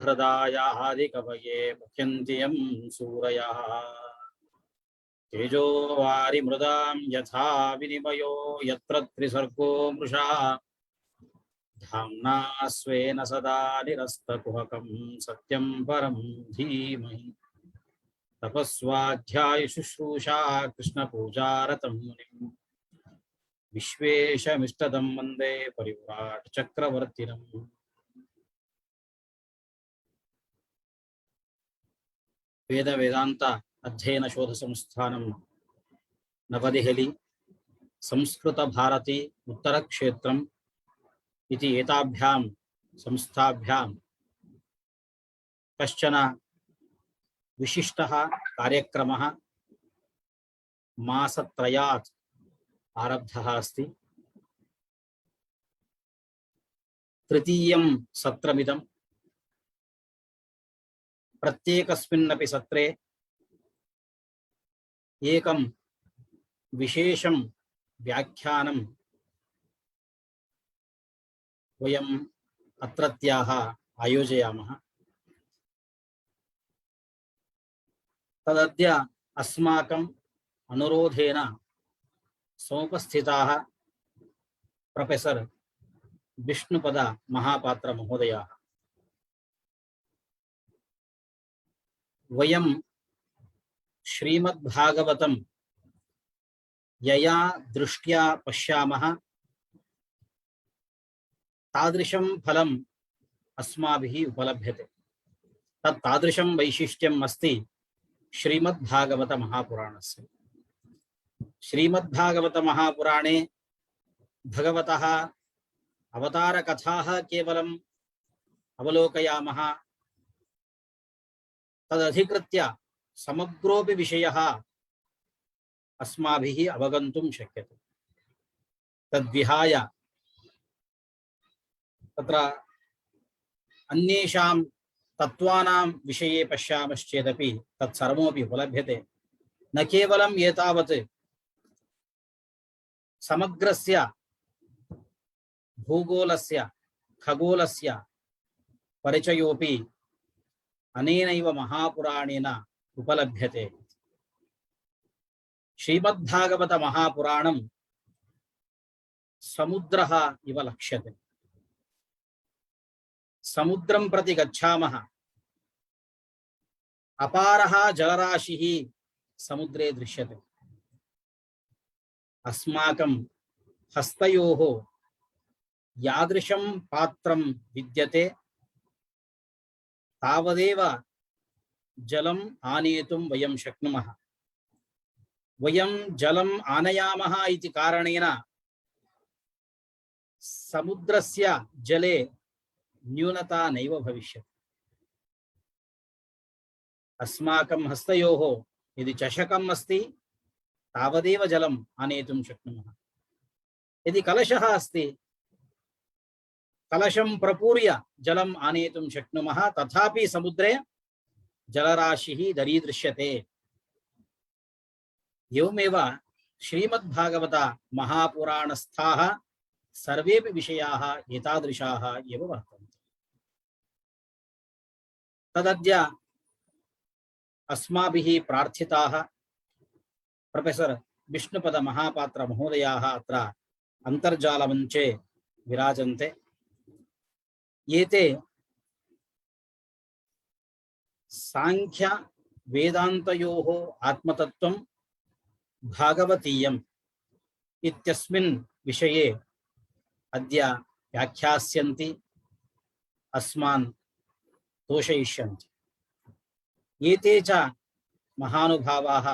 सख्रदायादिकवये मुह्यन्ति यं सूरयः तेजो वारिमृदां यथा विनिमयो यत्र त्रिसर्गो मृषा धाम्ना स्वेन सदा निरस्तकुहकं सत्यं परं धीमहि तपस्वाध्यायशुश्रूषा कृष्णपूजारतं मुनिम् विश्वेशमिष्टदं वन्दे परिव्राट् चक्रवर्तिनम्। वेद वेदांत अध्ययन शोध संस्थानं नवदेहली संस्कृत भारती उत्तर क्षेत्रम् इति एताभ्यां संस्थाभ्यां कश्चन विशिष्टः कार्यक्रमः मासत्रयात् आरब्धः अस्ति। तृतीयं सत्रमिदं। प्रत्येकस्मिन्नपि सत्रे एकं विशेषं व्याख्यानं वयम् अत्रत्याः आयोजयामः। तदद्य अस्माकम् अनुरोधेन समुपस्थिताः प्रोफेसर विष्णुपद महापात्र महोदयाः। वयं श्रीमद्भागवतं यया दृष्ट्या पश्यामः तादृशं फलम् अस्माभिः उपलभ्यते। तादृशं वैशिष्ट्यम् अस्ति श्रीमद्भागवत महापुराणस्य। श्रीमद्भागवत महापुराणे भगवतः अवतार कथाः केवलम् अवलोकयामः, तदधिकृत्य समग्रोऽपि विषयः अस्माभिः अवगन्तुं शक्यते। तद्विहाय तत्र अन्येषां तत्त्वानां विषये पश्यामश्चेदपि तत्सर्वमपि उपलभ्यते। न केवलम् एतावत् समग्रस्य भूगोलस्य खगोलस्य परिचयोऽपि अनेनैव महापुराणेन उपलभ्यते। श्रीमद्भागवत महापुराणं समुद्रः इव लक्ष्यते। समुद्रं प्रति गच्छामः, अपारः जलराशिः समुद्रे दृश्यते। अस्माकं हस्तयोः यादृशं पात्रं विद्यते तावदेव जलम् आनेतुं वयं शक्नुमः। वयं जलम् आनयामः इति कारणेन समुद्रस्य जले न्यूनता नैव भविष्यति। अस्माकं हस्तयोः यदि चषकम् अस्ति तावदेव जलम् आनेतुं शक्नुमः। यदि कलशः अस्ति कलशं प्रपूर्य जलम् आनेतुं शक्नुमः, तथापि समुद्रे जलराशिः दरीदृश्यते। एवमेव श्रीमद्भागवत महापुराणस्थाः सर्वेपि विषयाः एतादृशाः एव वर्तन्ते। तदद्य अस्माभिः प्रार्थिताः प्रोफेसर विष्णुपद महापात्र महोदयाः अत्र अन्तर्जालमञ्चे विराजन्ते। एते सांख्य वेदान्तयोः आत्मतत्त्वं भागवतीयम् इत्यस्मिन् विषये अद्य व्याख्यास्यन्ति, अस्मान् तोषयिष्यन्ति। एते च महानुभावाः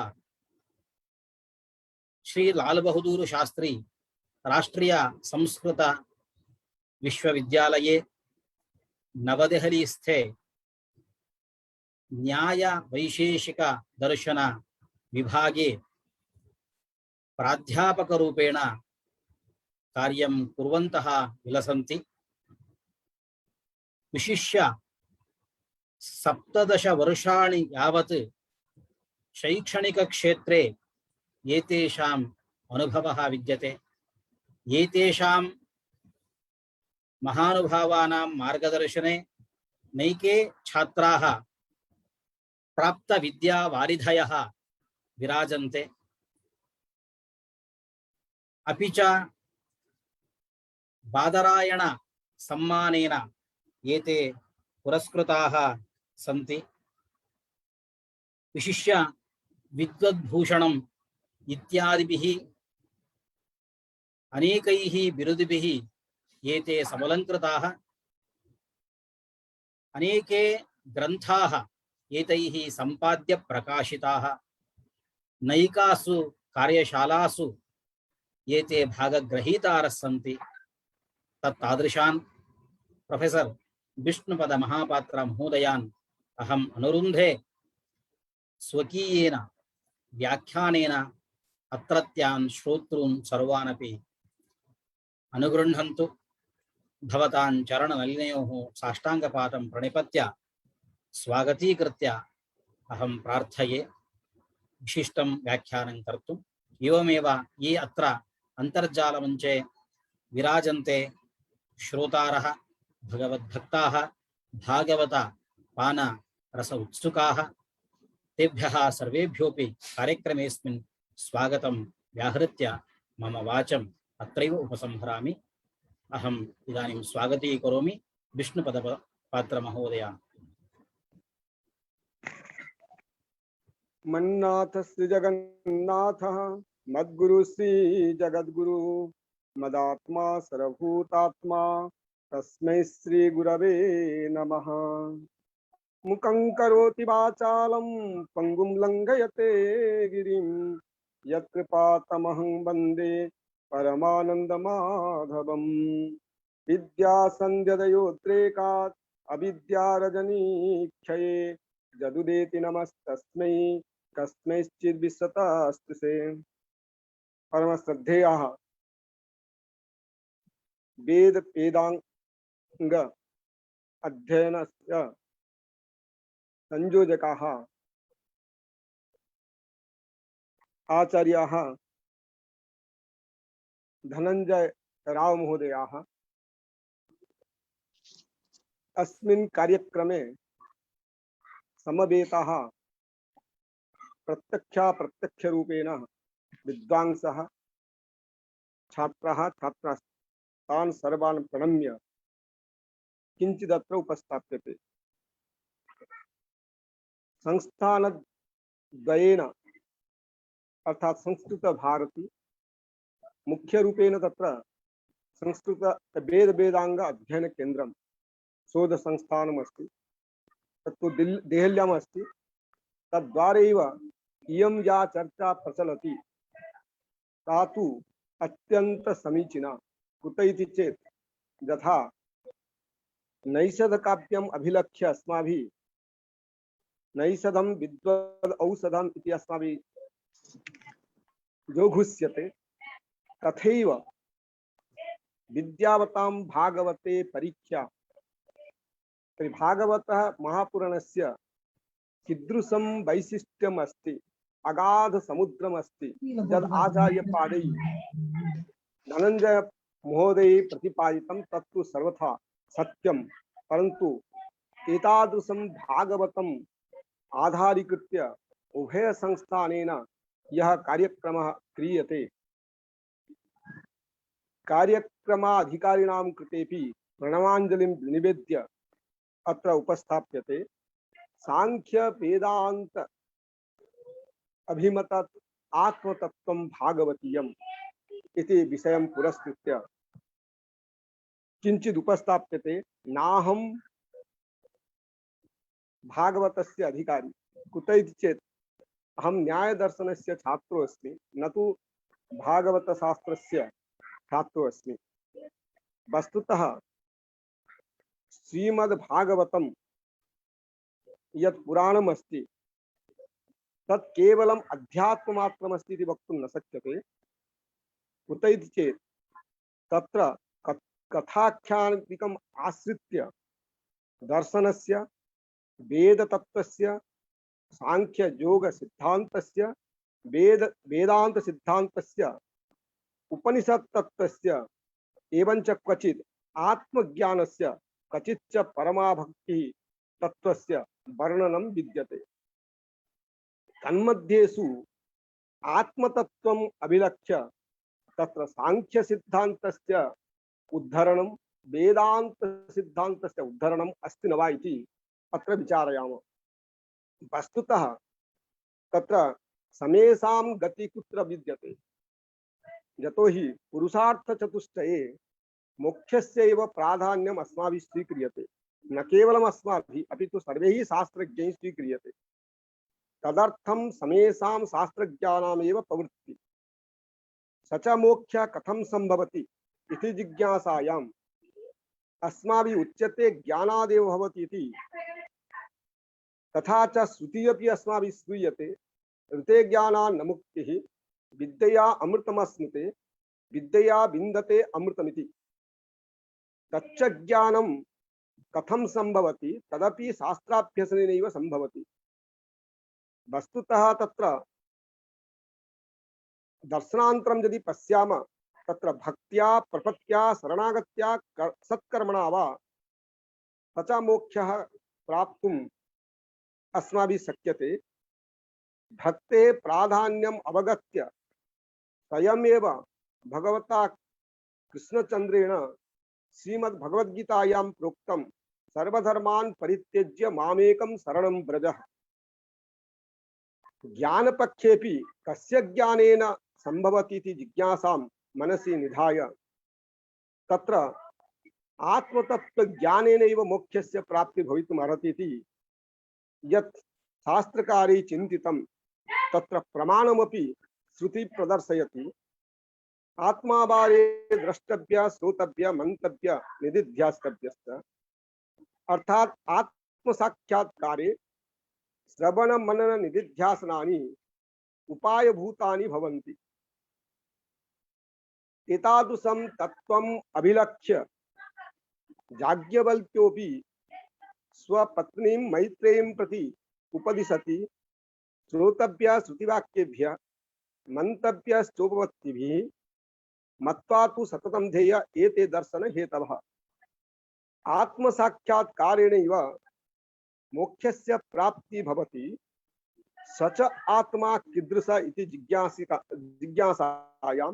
श्री लाल बहादुर शास्त्री राष्ट्रीय संस्कृत विश्वविद्यालये नवदेहलीस्थे न्याय वैशेषिक दर्शन विभागे प्राध्यापकरूपेण कार्यं कुर्वन्तः विलसन्ति। विशिष्य 17 वर्षाणि यावत् शैक्षणिकक्षेत्रे एतेषाम् अनुभवः विद्यते। एतेषां महानुभावानां मार्गदर्शने नैके छात्राः प्राप्तविद्यावारिधयः विराजन्ते। अपि च बादरायण सम्मानेन एते पुरस्कृताः सन्ति। विशिष्य विद्वद्भूषणम् इत्यादिभिः अनेकैः बिरुदिभिः एते समलङ्कृताः। अनेके ग्रन्थाः एतैः सम्पाद्य प्रकाशिताः। नैकासु कार्यशालासु एते भागगृहीतारः सन्ति। तत्तादृशान् प्रोफेसर् विष्णुपद महापात्र महोदयान् अहम् अनुरुन्धे स्वकीयेन व्याख्यानेन अत्रत्यान् श्रोतॄन् सर्वानपि अनुगृह्णन्तु। भवतां चरणनलिनयोः साष्टाङ्गपादं प्रणिपत्य स्वागतीकृत्य अहं प्रार्थये विशिष्टं व्याख्यानं कर्तुम्। एवमेव ये अत्र अन्तर्जालमञ्चे विराजन्ते श्रोतारः, भगवद्भक्ताः, भागवत पान रस उत्सुकाः, तेभ्यः सर्वेभ्योऽपि कार्यक्रमेऽस्मिन् स्वागतं व्याहृत्य मम वाचम् अत्रैव उपसंहरामि। अहम् इदानीं स्वागतीकरोमि विष्णुपदपात्र महोदय। मन्नाथ श्री जगन्नाथ मद्गुरु श्री जगद्गुरु मदात्मा सर्वभूतात्मा तस्मै श्री गुरवे नमः। मुखं करोति वाचालं पंगुं लंघयते गिरिं यत्कृपातमहं वन्दे परमानन्दमाधवम्। विद्यासन्ध्यदयोद्रेकात् अविद्यारजनीक्षये जदुदेति नमस्तस्मै कस्मैश्चित् विश्वतस्तुते। परम श्रद्धेयाः वेद वेदांग अध्ययनस्य संयोजकाः आचार्याः धनंजय राव महोदयाः अस्मिन् कार्यक्रमे समवेताः प्रत्यक्षरूपेण विद्वांसः छात्राः छात्रास्तान् सर्वान् प्रणम्य किञ्चिदत्र उपस्थाप्यते। संस्थानद्वयेन अर्थात संस्कृत भारती मुख्य रूपेण तत्र संस्कृत वेद वेदांग अध्ययन केन्द्रं शोध संस्थानमस्ति। तत्तु देहल्याम् अस्ति। तद्वारैव इयं या चर्चा प्रचलति सा तु अत्यंत समीचीना। कुत इति चेत् यथा नैषधकाव्यम् अभिलक्ष्य अस्माभिः नैषधं विद्वद् औषधम् इति अस्माभिः जो घुष्यते तथैव विद्यावतां भागवते परीक्षा। तर्हि भागवतः महापुराणस्य कीदृशं वैशिष्ट्यम् अस्ति, अगाध समुद्रम् अस्ति यद् आचार्यपादैः धनंजय महोदय प्रतिपादितं तत्तु सर्वथा सत्यं। परन्तु एतादृशं भागवतम् आधारीकृत्य उभय संस्थानेन यः कार्यक्रमः क्रियते कार्यक्रमाधिकारिणां कृतेपि प्रणवाञ्जलिं निवेद्य अत्र उपस्थाप्यते। सांख्य वेदांत अभिमत आत्मतत्त्वं भागवतीयम् इति विषयं पुरस्कृत्य किञ्चित् उपस्थाप्यते। नाहं भागवतस्य अधिकारी। कुत इति चेत् अहं न्यायदर्शनस्य छात्रो अस्मि, न तु भागवतशास्त्रस्य छात्रो अस्मि। वस्तुतः श्रीमद्भागवतं यत् पुराणम् अस्ति तत् केवलम् अध्यात्ममात्रमस्ति इति वक्तुं न शक्यते। कुत इति चेत् तत्र कथाख्यानादिकम् आश्रित्य दर्शनस्य, वेदतत्त्वस्य, सांख्ययोगसिद्धान्तस्य, वेदान्तसिद्धान्तस्य, उपनिषत्तत्त्वस्य एवं च क्वचित् आत्मज्ञानस्य, क्वचित् च परमाभक्तिः तत्त्वस्य वर्णनं विद्यते। तन्मध्येषु आत्मतत्त्वम् अभिलक्ष्य तत्र सांख्य सिद्धान्तस्य उद्धरणं वेदांत सिद्धान्तस्य उद्धरणम् अस्ति न वा इति अत्र विचारयामः। वस्तुतः तत्र समेषां गति कुत्र विद्यते? यतो हि पुरुषार्थ चतुष्टये मोक्षस्य एव प्राधान्यम् अस्माभिः स्वीक्रियते, न केवलम् अस्माभिः अपितु सर्वैः शास्त्रज्ञैः स्वीक्रियते। तदर्थं समेषां शास्त्रज्ञानामेव प्रवृत्ति। स च मोक्षः कथं संभवति इति जिज्ञासायाम् अस्माभिः उच्यते ज्ञानादेव भवति इति। तथा च श्रुति अपि अस्माभिः श्रूयते ऋते ज्ञानान् न मुक्तिः विद्यया अमृतमश्नुते विद्यया विन्दते अमृतमिति। तच्च ज्ञानं कथं संभवति तदपि शास्त्राभ्यसनेनैव संभवति। वस्तुतः तत्र दर्शनान्तरं यदि पश्यामः तत्र भक्त्या प्रपत्या शरणागत्या सत्कर्मणा वा स च मोक्षः प्राप्तुम् अस्माभिः शक्यते। भक्तेः प्राधान्यम् अवगत्य स्वयमेव भगवता कृष्णचन्द्रेण श्रीमद्भगवद्गीतायां प्रोक्तं सर्वधर्मान् परित्यज्य मामेकं शरणं व्रज। ज्ञानपक्षेपि कस्य ज्ञानेन संभवति इति जिज्ञासां मनसि निधाय तत्र आत्मतत्त्वज्ञानेनैव मोक्षस्य प्राप्ति भवितुम् अर्हति इति यत् शास्त्रकारैः चिन्तितं तत्र प्रमाणमपि श्रुति प्रदर्शयति। आत्मावारे द्रष्टव्य श्रोतव्य मंतव्य निदिध्यास्तव्यश्च। अर्थात आत्मसाक्षात्कारे श्रवण मनन निदिध्यासनानि उपायभूतानि भवन्ति। एतादृशं तत्त्वम् अभिलक्ष्य याज्ञवल्क्योऽपि स्वपत्नीं मैत्रेयीं प्रति उपदिशति श्रोतव्य श्रुतिवाक्येभ्यः मंतव्यश्चोपपत्तिभिः मत्वा तु सततं ध्येय एते दर्शन हेतवः। आत्मसाक्षात्कारेणैव मोक्षस्य प्राप्ति भवति। स च आत्मा कीदृश इति जिज्ञासायां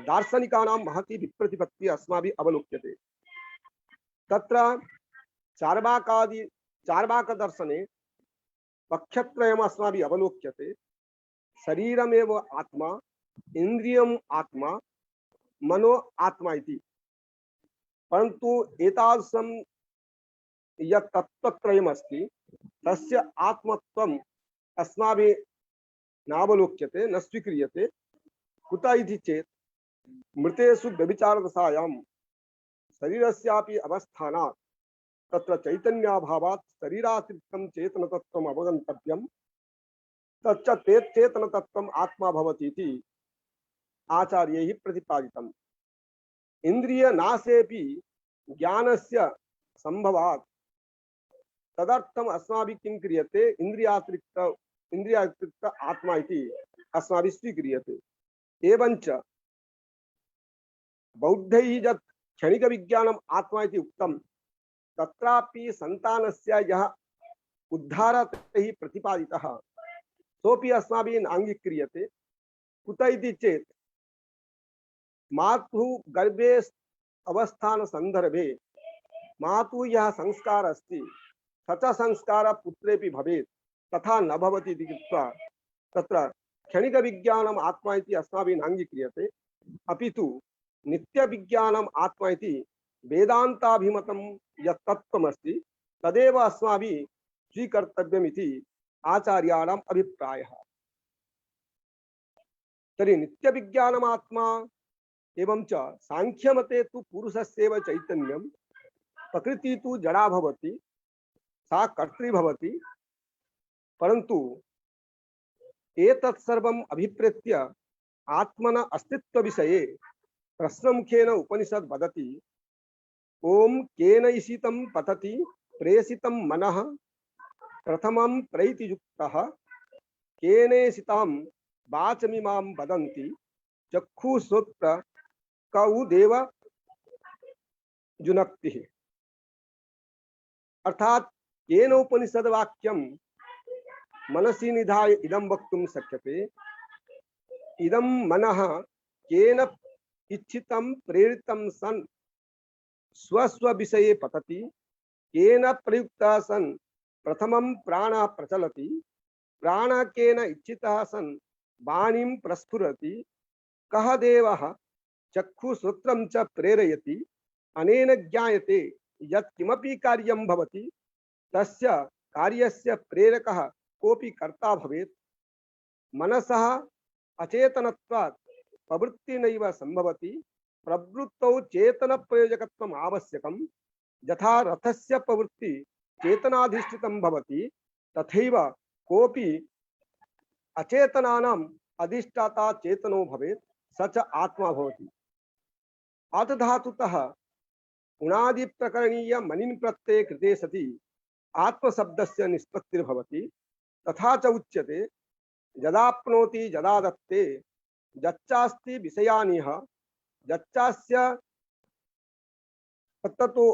दार्शनिकानां महती विप्रतिपत्तिः अस्माभिः अवलोक्यते। तत्र चार्वाकदर्शने पक्षत्रयम् अस्माभिः अवलोक्यते। शरीरमेव आत्मा, इंद्रियम् आत्मा, मनो आत्मा इति। परन्तु एतादृशं यत् तत्त्वत्रयम् अस्ति तस्य आत्मत्वम् अस्माभिः नावलोक्यते, न स्वीक्रियते। कुतः इति चेत् मृतेषु व्यभिचारदशायां शरीरस्यापि अवस्थानात् तत्र चैतन्याभावात् शरीरातिरिक्तं चेतनतत्त्वम् अवगन्तव्यम्। तच्च चेतनतत्त्वम् आत्मा भवति इति आचार्यैः प्रतिपादितम्। इन्द्रियनाशेऽपि ज्ञानस्य संभवात् तदर्थम् अस्माभिः किं क्रियते? इन्द्रियातिरिक्त आत्मा इति अस्माभिः स्वीक्रियते। एवञ्च बौद्धैः यत् क्षणिकविज्ञानम् आत्मा इति उक्तं तत्रापि संतानस्य यः उद्धारः तैः प्रतिपादितः सोऽपि अस्माभिः नाङ्गीक्रियते। कुतः इति चेत् मातुः गर्भे अवस्थान संदर्भे मातुः यः संस्कारः अस्ति स च संस्कारः पुत्रेपि भवेत्, तथा न भवति इति कृत्वा तत्र क्षणिकविज्ञानम् आत्मा इति अस्माभिः नाङ्गीक्रियते। अपि तु नित्यविज्ञानम् आत्मा इति वेदान्ताभिमतं यत् तत्त्वमस्ति तदेव अस्माभिः स्वीकर्तव्यमिति आचार्याणाम् अभिप्रायः। तर्हि नित्यविज्ञानम् आत्मा एवं च सांख्यमते तु पुरुषस्यैव चैतन्यं, प्रकृति तु जड़ा भवति, सा कर्त्री भवति। परन्तु एतत् सर्वम् अभिप्रेत्य आत्मन अस्तित्व विषये प्रश्नमुखेन उपनिषद् वदति। ओम केन ईशितं पतति प्रेषितं मनः प्रथमं प्रैतियुक्तः केनेषितां वाचमिमां वदन्ति चक्षुश्रोत्र कौ देव जुनक्तिः। अर्थात केनोपनिषद्वाक्यं मनसि निधाय इदं वक्तुं शक्यते इदं मनः केन इच्छितं प्रेरितं सन् स्वस्व विषये पतति केन प्रयुक्तः सन् प्रथमं प्राणः प्रचलति प्राणः केन इच्छितः सन् वाणीं प्रस्फुरति कः देवः चक्षुश्रोत्रं च प्रेरयति अनेन ज्ञायते यत् किमपि कार्यं भवति तस्य कार्यस्य प्रेरकः कोऽपि कर्ता भवेत् मनसः अचेतनत्वात् प्रवृत्ति नैव संभवति प्रवृत्तौ चेतन प्रयोजकत्वम् आवश्यकं यथा रथस्य प्रवृत्ति चेतनाधिष्ठितं भवति तथैव कोऽपि अचेतनानाम् अधिष्ठाता चेतनो भवेत् स च आत्मा भवति अथ धातुतः उणादि प्रकरणीय मनिन् प्रत्यये कृते सति आत्मशब्दस्य निष्पत्तिर्भवति तथा च उच्यते यदाप्नोति यदा दत्ते यच्चास्ति विषयानिह यच्चास्य तत्तो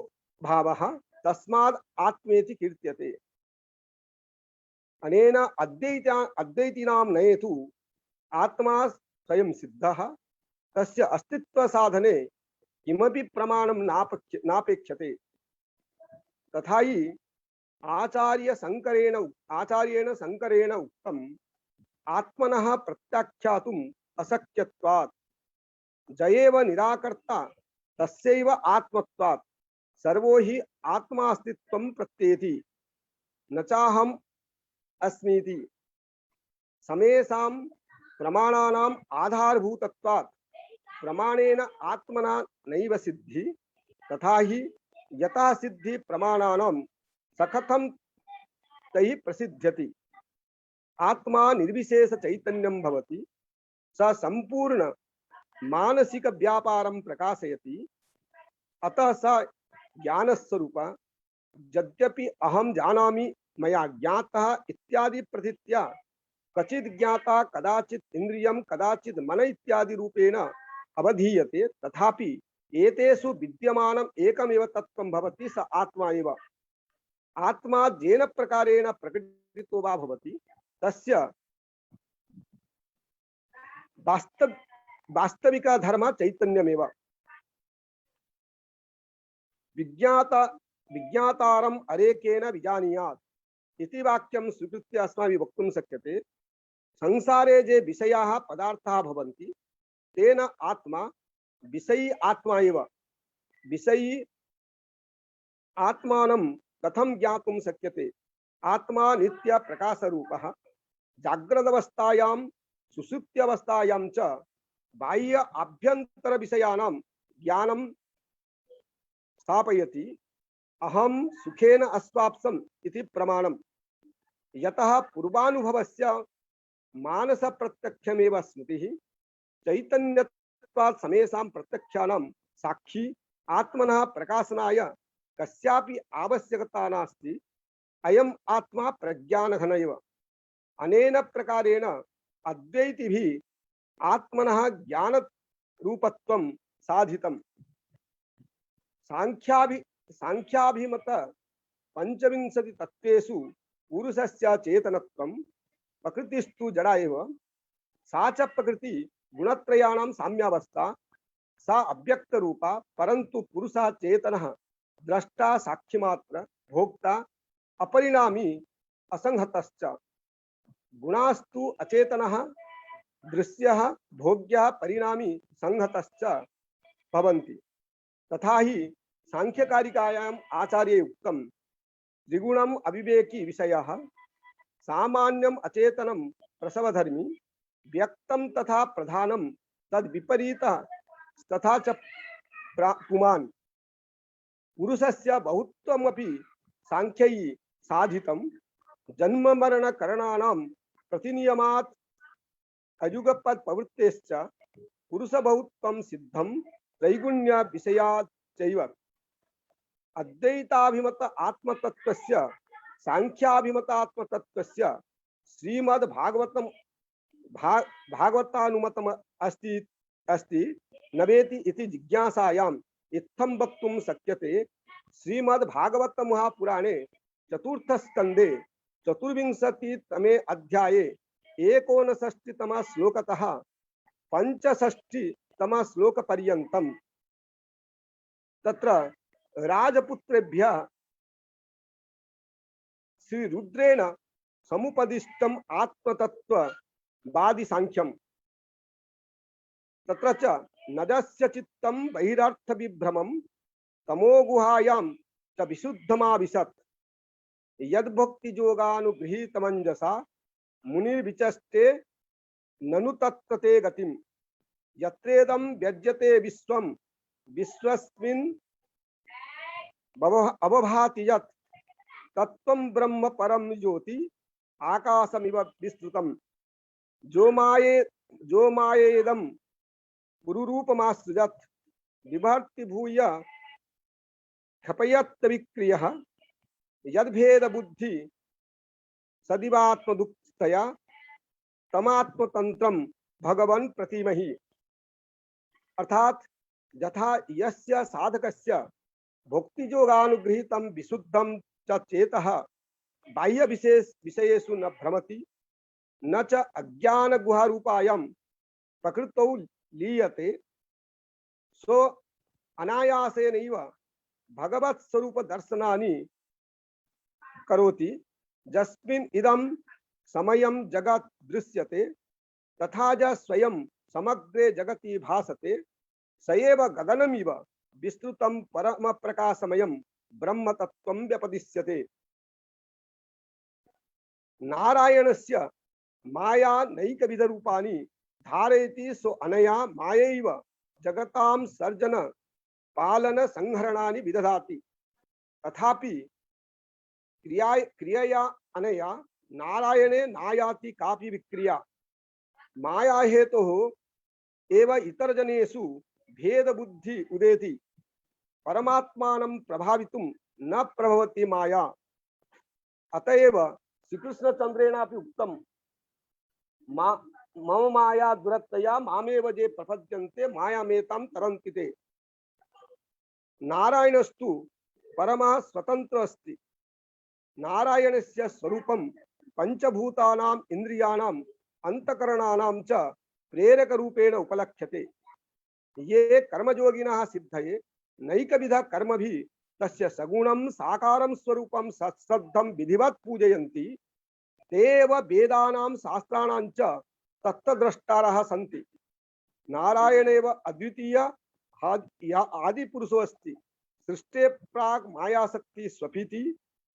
भावः तस्माद् आत्मेति कीर्त्यते अनेन अद्वैतिनां नयेतु आत्मा स्वयं सिद्धः तस्य अस्तित्व साधने किमपि प्रमाणं नापेक्षते तथा हि आचार्येण शंकरेण उक्तम् आत्मनः प्रत्याख्यातुम् अशक्यत्वात् जयेव निराकर्ता तस्यैव आत्मत्वात् सर्वो हि आत्मास्तित्वं प्रत्येति न चाहम् अस्मीति समेषां प्रमाणानाम् आधारभूतत्वात् प्रमाणेन आत्मना नैव सिद्धि तथा हि यथा सिद्धि प्रमाणानां सकथं तैः प्रसिद्ध्यति आत्मा निर्विशेष चैतन्यं भवति स संपूर्ण मानसिक व्यापारं प्रकाशयति अतः स ज्ञानस्वरूप यद्यपि अहं जानामि मया ज्ञातः इत्यादि प्रतीत्या कचित् ज्ञाता कदाचित् इंद्रियं कदाचित् मन इत्यादि रूपेण अवधीयते तथापि एतेषु विद्यमानम् एकमेव तत्त्वं भवति स आत्मा एव आत्मा येन प्रकारेण प्रकटितो वा भवति तस्य वास्तविक धर्म चैतन्यमेव विज्ञातारम् अरेकेन विजानीयात् इति वाक्यं स्वीकृत्य अस्माभिः वक्तुं शक्यते संसारे जे विषयाः पदार्थाः भवन्ति तेन आत्मा विषयी आत्मा एव विषयी आत्मानं कथं ज्ञातुं शक्यते आत्मा नित्य प्रकाशरूपः जाग्रदवस्थायां सुषुप्त्यवस्थायां च बाह्य आभ्यन्तर विषयाणां ज्ञानं स्थापयति अहं सुखेन अस्वाप्सम् इति प्रमाणम् यतः पूर्वानुभवस्य मानस प्रत्यक्षमेव स्मृतिः चैतन्यत्वात् समेषां प्रत्यक्षाणां साक्षी आत्मनः प्रकाशनाय कस्यापि आवश्यकता नास्ति अयम् आत्मा प्रज्ञानघन एव अनेन प्रकारेण अद्वैतिभिः आत्मनः ज्ञान रूपत्वं साधितम् सांख्याभिमत पंचविंशति तत्त्वेषु पुरुषस्य चेतनत्वं प्रकृतिस्तु जड़ा एव सा च प्रकृति गुणत्रयाणां साम्यावस्था सा अव्यक्त रूपा परंतु पुरुषः चेतनः द्रष्टा साक्षिमात्र भोक्ता अपरिणामी असंहतश्च गुणास्तु अचेतनः दृश्यः भोग्यः परिणामी संहतश्च भवन्ति तथा ही सांख्यकारिकायाम् आचार्य उक्तम् त्रिगुणम् अविवेकी विषयः सामान्यम् अचेतनं प्रसवधर्मी व्यक्तं तथा प्रधानं तद विपरीत तथा च पुमान् पुरुषस्य बहुत्वमपि सांख्यैः साधितं जन्म मरण करणानां प्रतिनियमात् अयुगपत् प्रवृत्तेश्च पुरुष बहुत्वं सिद्धं त्रैगुण्य विषयात् चैव अद्वैताभिमत आत्मतत्त्वस्य सांख्याभिमत आत्मतत्त्वस्य श्रीमद् भागवतानुमतम् अस्ति नवेति इति जिज्ञासायाम् इत्थं वक्तुं शक्यते श्रीमद् भागवत महापुराणे चतुर्थ स्कंदे चतुर्विंशतितमे अध्याये 59तम श्लोकतः 65तम श्लोक पर्यन्तं तत्र राजपुत्रेभ्यः श्री रुद्रेण समुपदिष्टम आत्मतत्त्ववादी सांख्यम तत्र च नदस्य चित्तं बहिरर्थ विभ्रमं तमोगुहायां च विशुद्धमाविशत् यद्भक्ति योगानुगृहीतमंजसा मुनिर्विचस्ते ननु तत्ते गतिम यत्रेदं व्यज्यते विश्वं विश्वस्मिन् अवभाति यत् तत्त्वं ब्रह्म परम ज्योति आकाशमिव विस्तृतम् जो मायेदं पुरुरूपमासृजत् विभर्ति भूय क्षपयत् विक्रियः यद्भेद बुद्धि सदिवात्मदुक्तया तमात्मतंत्रम भगवन् प्रतिमहि। अर्थात यथा यस्य साधकस्य भक्तियोगानुगृहीतं विशुद्धं च चेतः बाह्य विषयेषु न भ्रमति न च अज्ञान गुहारूपायां प्रकृतौ लीयते सो अनायासेनैव भगवत् स्वरूप दर्शनानि करोति यस्मिन् इदं समयं जगत् दृश्यते तथा च स्वयं समग्रे जगति भासते स एव गगनमिव विस्तृतं परम प्रकाशमयं ब्रह्म तत्त्वं व्यपदिश्यते। नारायणस्य माया नैकविध रूपाणि धारयति सो अनया मायैव जगतां सर्जन पालन संहरणानि विदधाति तथापि क्रियया अनया नारायणे नायाति कापि विक्रिया माया हेतुः एव इतर जनेषु भेद बुद्धि उदेति परमात्मानं प्रभावितुं न प्रभवति माया। अतएव श्रीकृष्णचंद्रेणापि उक्तं मम माया दुरत्तया मामेव जे प्रपद्यन्ते मायामेतां तरन्ति ते। नारायणस्तु परमः स्वतंत्र अस्ति। नारायणस्य स्वरूपं पंचभूतानां इंद्रियाणां अंतकरणानां च प्रेरक रूपेण उपलक्ष्यते। ये कर्मयोगिनः सिद्धये नैकविध कर्मभिः तस्य सगुणं साकारं स्वरूपं सत्सद्धं विधिवत् पूजयन्ति तेव वेदानां शास्त्राणां च तत्त्वद्रष्टारः सन्ति। नारायणेव अद्वितीय आदिपुरुषो अस्ति। सृष्टे प्राक् मायाशक्ति स्वपीति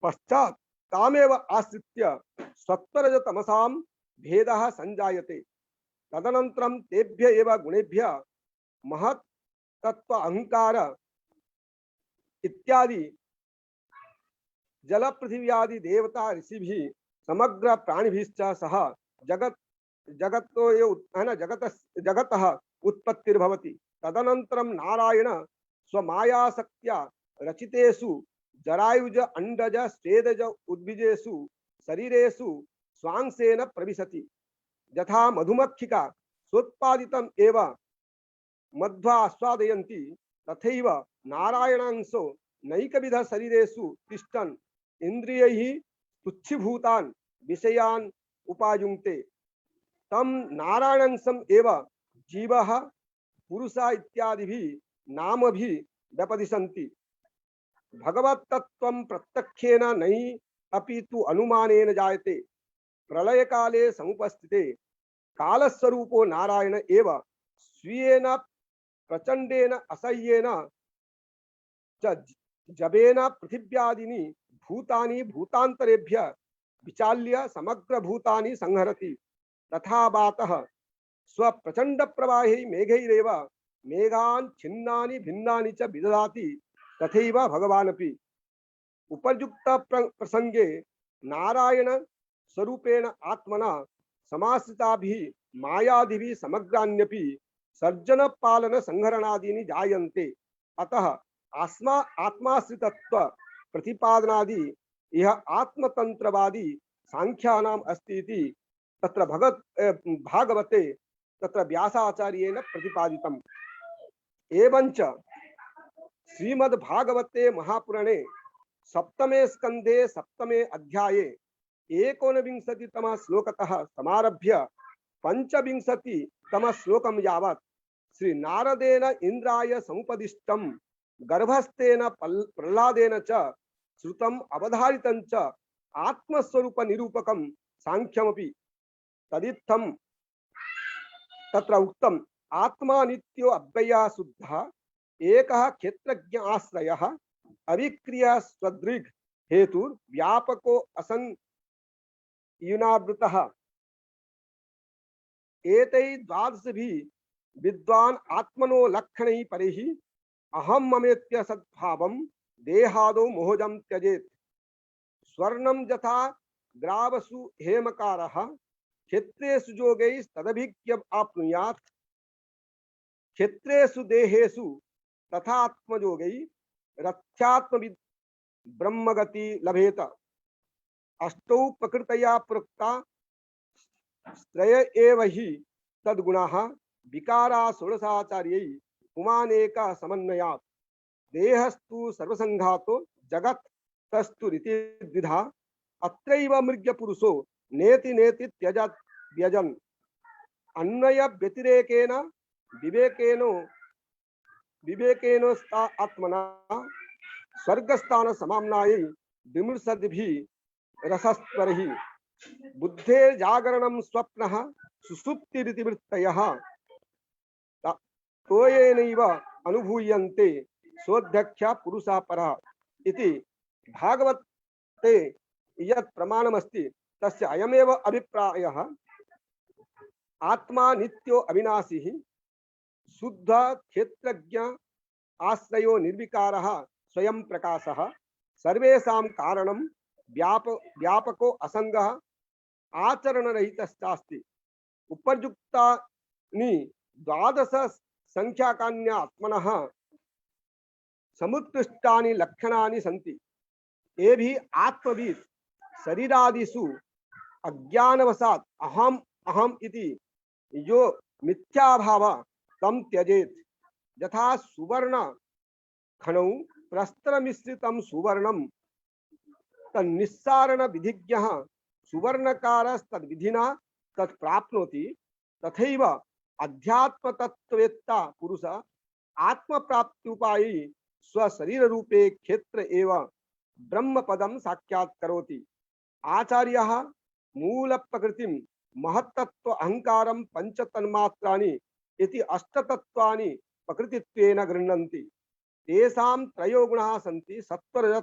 पश्चात् तामेव आश्रित्य सत्वरजतमसां भेदः संजायते। तदनन्तरं तेभ्य एव गुणेभ्य महत् तत्व अहंकार इत्यादि जल पृथिव्यादि देवता ऋषिभिः समग्र प्राणिभिश्च सह जगतः उत्पत्तिर्भवति। तदनन्तरं नारायण स्वमायाशक्त्या रचितेषु जरायुज अंडज स्वेदज उद्भिजेषु शरीरेषु स्वांशेन प्रविशति। यथा मधुमक्षिका सोत्पादितम् एव मध्वा आस्वादयन्ति तथैव नारायणांशो नैकविध शरीरेषु तिष्ठन् इंद्रियैः तुच्छीभूतान् विषयान् उपायुङ्क्ते। तम नारायणांशम् एव जीवः पुरुषः इत्यादिभिः नामभिः व्यपदिशन्ति। भगवत्तत्त्वं प्रत्यक्षेन नहि अपितु अनुमानेन जायते। प्रलय काले समुपस्थिते कालस्वरूपो नारायण एव स्वीयेन प्रचंडेन असह्येन च जबेन पृथिव्यादीनि भूतानि भूतांतरेभ्य विचाल्य समग्र भूतानि संहरति। तथा वातः स्वप्रचंड प्रवाहे मेघैरेव मेघान् छिन्नानि भिन्नानि च विदधाति तथैव भगवानपि। उपयुक्त प्रसंगे नारायण स्वरूपेण आत्मना समाश्रिताभिः मायादिभिः समग्रान्यपि सर्जन पालन संहरणादीनि जायन्ते। अतः आत्माश्रितत्व प्रतिपादनादि यह आत्मतंत्रवादी सांख्यानाम अस्ति इति तत्र भागवते तत्र व्यासाचार्येण प्रतिपादितम्। एवंच श्रीमद्भागवते महापुराणे सप्तमे स्कंधे सप्तमे अध्याये 19तम श्लोकतः समारभ्य 25तम श्लोकं यावत् श्री नारदेन इंद्राय समुपदिष्टं गर्भस्थेन प्रह्लादेन च श्रुतम् अवधारितं च आत्मस्वरूप निरूपकं सांख्यमपि तदित्थं तत्र उक्तम् आत्मा नित्यो अव्ययः शुद्धः एकः क्षेत्रज्ञ आश्रयः अविक्रिया स्वदृग् हेतु व्यापको असंयुनावृतः एतैः द्वादशभिः विद्वान् आत्मनो लक्षणैः परिः अहं ममेत्य सद्भावं देहादो मोहजं त्यजेत् स्वर्णं यथा ग्रावसु हेमकारः क्षेत्रेषु योगैस्तदभिज्ञम् आप्नुयात् क्षेत्रेषु देहेषु तथा आत्मयोगै रथ्यात्मविद् ब्रह्मगति लभेत अष्टौ प्रकृतया प्रोक्ता त्रय एव हि तद्गुणाः विकारा षोडशाचार्यै पुमानेक समन्वयात् देहस्तु सर्वसंघातो जगत् तस्तु रीति द्विधा अत्रैव मृग्यपुरुषो नेति नेति त्यजत् व्यजन् अन्वय व्यतिरेकेन विवेकेनो आत्मना स्वर्गस्थान समाम्नायै विमृशद्भिः रसस्वरैः बुद्धे जागरणं स्वप्नः सुषुप्तिरिति वृत्तयः तोयेनैव अनुभूयन्ते सोऽध्यक्षः पुरुषः परः इति भागवते यत् प्रमाणमस्ति तस्य अयमेव अभिप्रायः आत्मा नित्यो अविनाशी शुद्ध क्षेत्रज्ञ आश्रयो निर्विकारः स्वयं प्रकाशः सर्वेषां कारणं व्यापको असंगः आचरणरहितश्चास्ति उपर्युक्तानि द्वादश संख्याकान्य आत्मनः समुत्कृष्टानि लक्षणानि सन्ति एभिः आत्मवित् शरीरादिषु अज्ञानवशात् अहम अहम इति यो मिथ्याभाव तम त्यजेत् यथा सुवर्ण खनौ प्रस्तर मिश्रितं सुवर्णं तन्निस्सारण विधिज्ञः सुवर्णकारस्तद्विधिना तत्प्राप्नोति तथैव अध्यात्म तत्त्ववेत्ता पुरुष आत्म प्राप्ति उपायी स्वशरीर रूपे क्षेत्र एव ब्रह्म पदम साक्षात्करोति आचार्यः मूल प्रकृतिं महत्तत्व अहंकारं पंच तन्मात्राणि इति अष्टतत्त्वानि प्रकृतित्वेन गृह्णन्ति तेषां त्रयो गुणाः सन्ति सत्वरज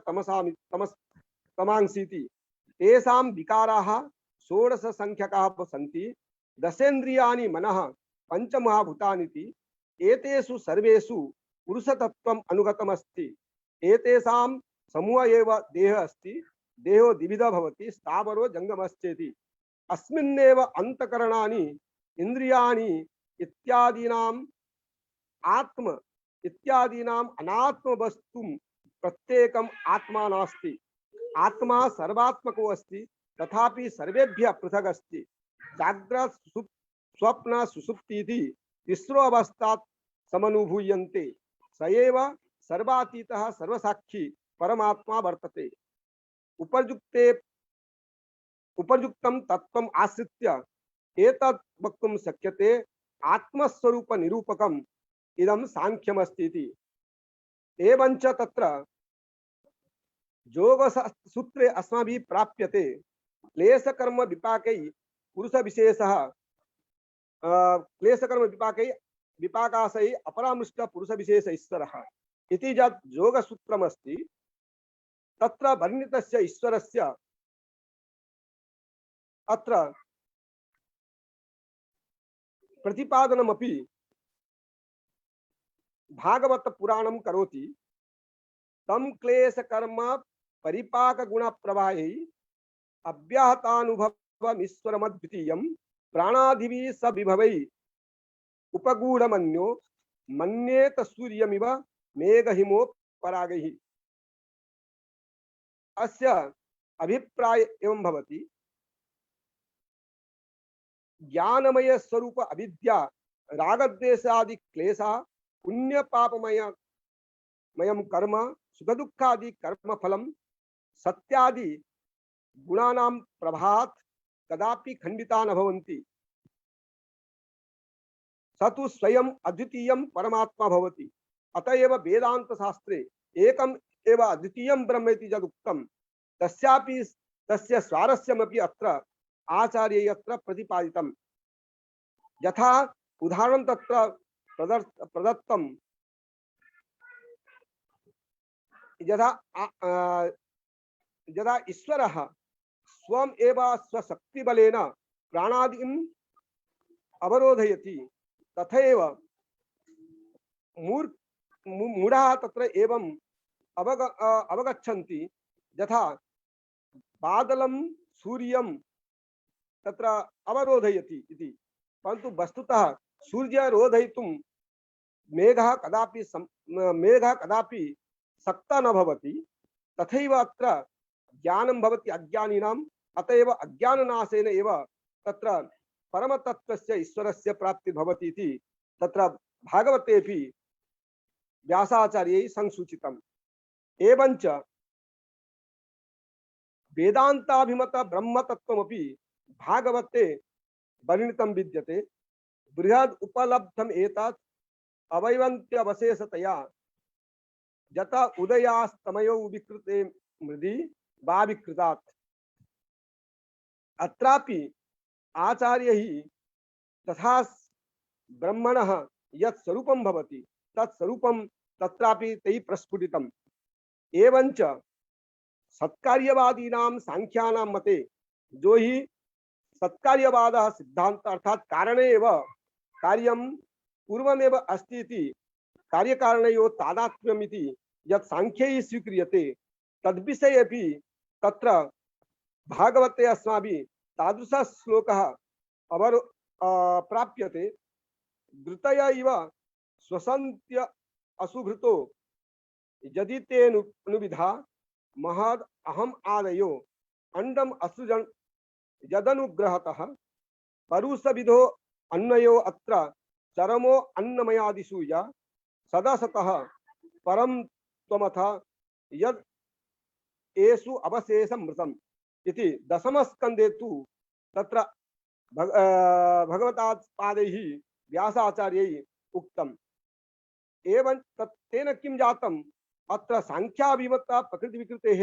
तमांसीति तेषां विकाराः षोडश संख्यकाः सन्ति दशेन्द्रियाणि मनः पंचमहाभूतानीति एतेषु सर्वेषु पुरुषतत्त्वम् अनुगतमस्ति एतेषां समूह एव देह अस्ति देहो द्विविधः भवति स्थावरो जंगमश्चेति अस्मिन्नेव अंतकरणानि इंद्रियाणि इत्यादीनाम् अनात्म वस्तुं प्रत्येकम् आत्मा नास्ति आत्मा सर्वात्मको अस्ति तथापि सर्वेभ्यः पृथक् अस्ति जाग्रत् स्वप्न सुषुप्तीति तिस्रो अवस्थात् समनुभूयन्ते स एव सर्वातीतः सर्वसाक्षी परमात्मा वर्तते उपर्युक्तं तत्त्वम् आश्रित्य एतत् वक्तुं शक्यते आत्मस्वरूप निरूपकम् इदं सांख्यमस्ति इति एवञ्च तत्र योगसूत्रे अस्माभिः प्राप्यते क्लेशकर्म विपाकै पुरुष विशेषः क्लेशकर्म विपाकाशै अपरामृष्ट पुरुष विशेष ईश्वरः इति यत् योगसूत्रमस्ति तत्र वर्णितस्य ईश्वरस्य अत्र प्रतिपादनमपि भागवत पुराणं करोति तम क्लेशकर्म परिपाक गुण प्रवाहे अव्याहतानुभवमीश्वरमद्वितीयं प्राणादिभिः स विभवै उपगूढ़मन्यो मन्येत सूर्यमिव मेघहिमो परागैः अस्य अभिप्राय एवं भवति ज्ञानमय स्वरूप अविद्या रागद्वेषादि क्लेशः पुण्य पापमयं कर्म सुख दुखादि कर्म फलम सत्यादि गुणानां प्रभावात् कदापि खंडिता न भवन्ति। स तु स्वयं अद्वितीयं परमात्मा भवति। अतएव वेदांत शास्त्रे एकम एव अद्वितीयं ब्रह्म इति यदुक्तं तस्यापि तस्य स्वारस्यमपि अत्र आचार्यैः प्रतिपादितं। यथा उदाहरणं तत्र प्रदत्तं यदा यदा ईश्वरः स्वयं एव स्वशक्तिबलेन प्राणादीन् अवरोधयति तथैव मूढाः तत्र एवं अवगच्छन्ति यथा बादलं सूर्यं तत्र अवरोधयति इति, परन्तु वस्तुतः सूर्य रोधयितुं मेघः कदापि शक्ता न भवति। तथैव अत्र ज्ञानं भवति अज्ञानिनाम्, अतएव अज्ञाननाशेन एव तत्र परमतत्त्वस्य ईश्वरस्य प्राप्ति भवति इति तत्र भागवतेऽपि व्यासाचार्यैः संसूचितम्। एवञ्च वेदान्ताभिमत ब्रह्मतत्त्वमपि भागवते वर्णितं विद्यते। बृहद् उपलब्धम् एतत् अवयवन्त्यवशेषतया यथा उदयास्तमयो विकृते मृदि वा विकृतात्। अत्रापि आचार्यैः तथा ब्रह्मणः यत् स्वरूपं भवति तत् स्वरूपं तत्रापि तैः प्रस्फुटितम्। एवञ्च सत्कार्यवादीनां सांख्यानां मते जो ही सत्कार्यवादः सिद्धांत अर्थात कारणे एव कार्यं पूर्वमेव अस्ति इति कार्यकारणयोः तादात्म्यम् इति यत् सांख्यैः स्वीक्रियते तद्विषये अपि तत्र भागवते अस्माभिः तादृशः श्लोकः प्राप्यते। द्रुतय इव श्वसन्त्य असुभृतो यदि ते अनुविधा महद् अहम् आदयो अंडम असृजन् यदनुग्रहतः परुषविधो अन्वयो अत्र चरमो अन्नमयादिषु या सदसतः परम त्वमथ यद एषु अवशेषमृतम् इति दशमस्कन्धे तु तत्र भगवत्पादैः व्यासाचार्यैः उक्तम्। एवं तेन किं जातम् अत्र सांख्याभिमता प्रकृति विकृतेः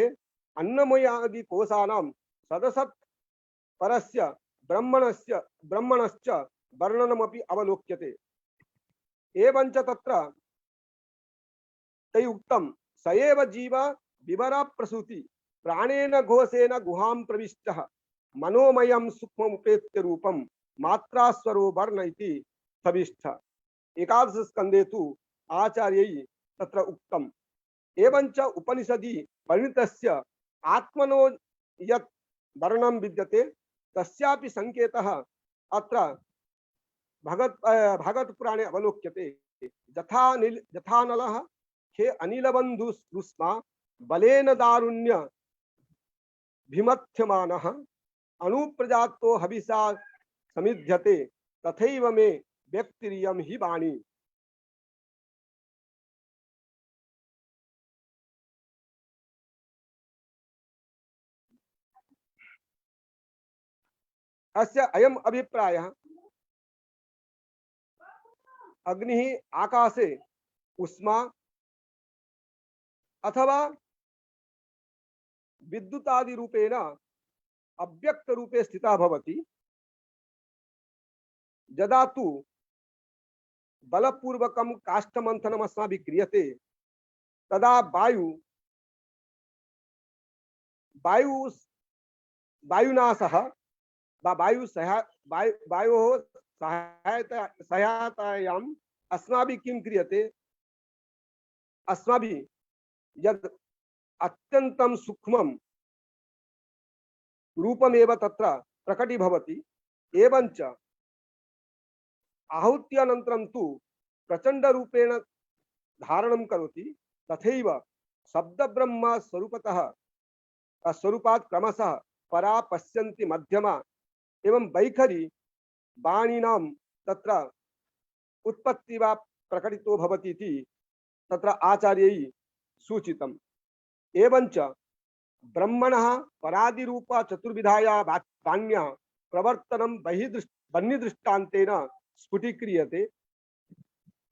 अन्नमयादि कोशानां सदसत् परस्य ब्रह्मणश्च वर्णनमपि अवलोक्यते। एवञ्च तत्र तैः उक्तं स एव जीव विवरा प्रसूति प्राणेन घोषेण गुहां प्रविष्टः मनोमयं सूक्ष्ममुपेत्य रूपं मात्रास्वरो वर्ण इति सविष्ठ। एकादश स्कन्धे तु आचार्यैः तत्र उक्तम्। एवञ्च उपनिषदि वर्णितस्य आत्मनो यत् वर्णनं विद्यते तस्यापि संकेतः अत्र भागवत पुराणे अवलोक्यते। यथा नलः खे अनिलबन्धुस्मा बलेन दारुण्य भिमथ्यमानः अनुप्रजातो हविषा समिध्यते तथैव मे व्यक्तिरियं हि वाणी। अस्य अयम् अभिप्रायः अग्निः आकाशे उष्मा अथवा विद्युतादि रूपेण अव्यक्त रूपे स्थिता भवति। यदा तु बलपूर्वकं काष्ठमन्थनम् अस्माभिः क्रियते तदा वायुना सह वायोः सहायतायाम् अस्माभिः किं क्रियते, अस्माभिः यद् अत्यन्तं सूक्ष्मं रूपमेव तत्र प्रकटीभवति। एवञ्च आहुत्यनन्तरं तु प्रचण्डरूपेण धारणं करोति। तथैव शब्दब्रह्म स्वरूपतः स्वरूपात् क्रमशः परा पश्यन्ति मध्यमा एवं वैखरी वाणीनां तत्र उत्पत्ति वा प्रकटितो भवति इति तत्र आचार्यैः सूचितम्। एवञ्च ब्रह्मणः परादिरूप चतुर्विधाया वाण्या प्रवर्तनं बहिर्दृष्टान्तेन स्फुटीक्रियते।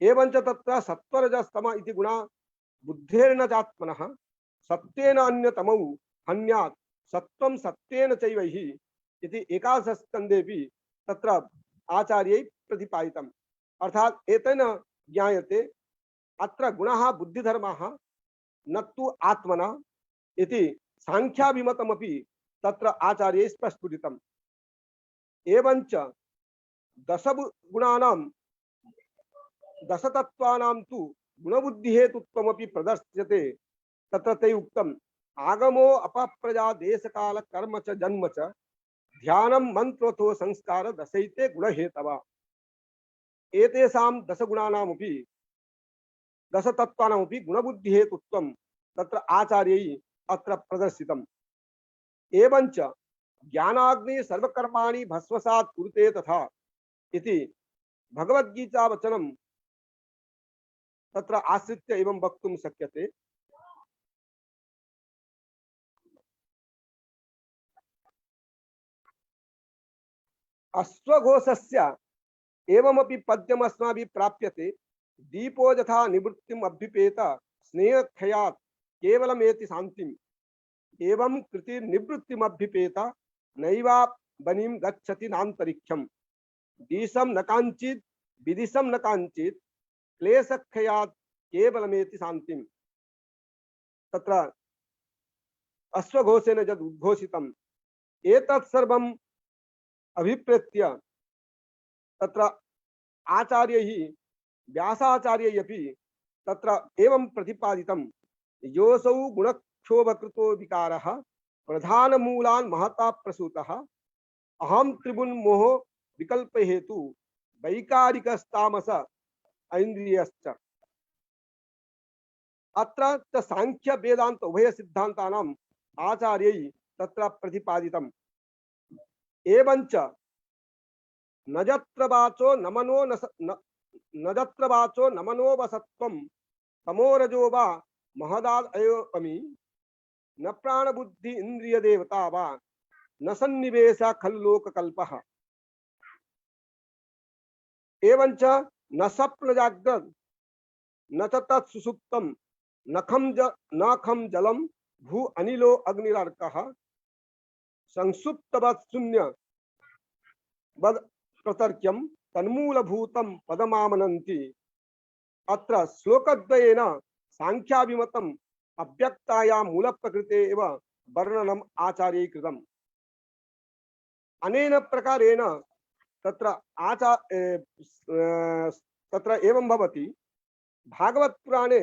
एवं च तत्र सत्वरजस्तम इति गुणा बुद्धेर्न चात्मनः सत्तेन अन्यतमौ हन्यात् सत्वं सत्तेन चैव हि इति एकादशस्कन्धेऽपि तत्र आचार्यैः प्रतिपादितम्। अर्थात एतेन ज्ञायते अत्र गुणः बुद्धिधर्मः न तु आत्मना इति सांख्याभिमतमपि तत्र आचार्यैः प्रस्फुटितम्। एवञ्च दशगुणानां दशतत्त्वानां तु गुणबुद्धिहेतुत्वमपि प्रदर्श्यते। तत्र ते उक्तम् आगमो अपप्रजा देशकाल कर्म च जन्म च ध्यानं मंत्रथो संस्कार दशैते गुणहेतवा। एतेषां दशगुणानामपि दशतत्त्वानामपि गुणबुद्धिहेतुत्वं तत्र आचार्यैः अत्र प्रदर्शितम्। एवञ्च ज्ञानाग्नि सर्वकर्माणि भस्मसात् कुरुते तथा इति भगवद्गीता वचनं तत्र आश्रित्य एवं वक्तुं शक्यते। अश्वघोषस्य एवमपि पद्यम् अस्माभिः प्राप्यते। दीपो यथा निवृत्तिम् अभ्युपेत स्नेहक्षयात् केवलमेति शान्तिम् एवं कृति निवृत्तिम् अभ्युपेत नैवा बनिं गच्छति नान्तरिक्षम् दिशं न काञ्चित् विदिशं न काञ्चित् क्लेशक्षयात् केवलमेति शान्तिम्। तत्र अश्वघोषेण यद् उद्घोषितम् एतत् सर्वम् अभिप्रेत्य तत्र आचार्यैः व्यासाचार्यैः अपि तत्र एवं प्रतिपादितं योऽसौ गुणक्षोभकृतो विकारः प्रधानमूलान् महता प्रसूतः अहं त्रिगुणमोहो विकल्प हेतु वैकारिकस्तामस ऐन्द्रियश्च। अत्र च सांख्य वेदांत उभय सिद्धान्तानाम् आचार्यैः तत्र प्रतिपादितम्। एवञ्च न यत्र वाचो न मनो न यत्र वाचो न मनो वसत्वं तमोरजो वा महदादयोऽपि न प्राणबुद्धि इंद्रिय देवता वा न सन्निवेश खल्लोककल्पः। एवञ्च न स्वप्न जाग्रत् न च तत् सुषुप्तं न खं जलं भू अनिलो अग्निरर्कः संसुप्तवत् शून्य वद प्रतर्क्यं तन्मूलभूतं पदमामनन्ति। अत्र श्लोकद्वयेन सांख्याभिमतम् अव्यक्तायां मूलप्रकृते एव वर्णनम् आचार्यैः कृतम्। अनेन प्रकारेण तत्र तत्र एवं भवति भागवत पुराणे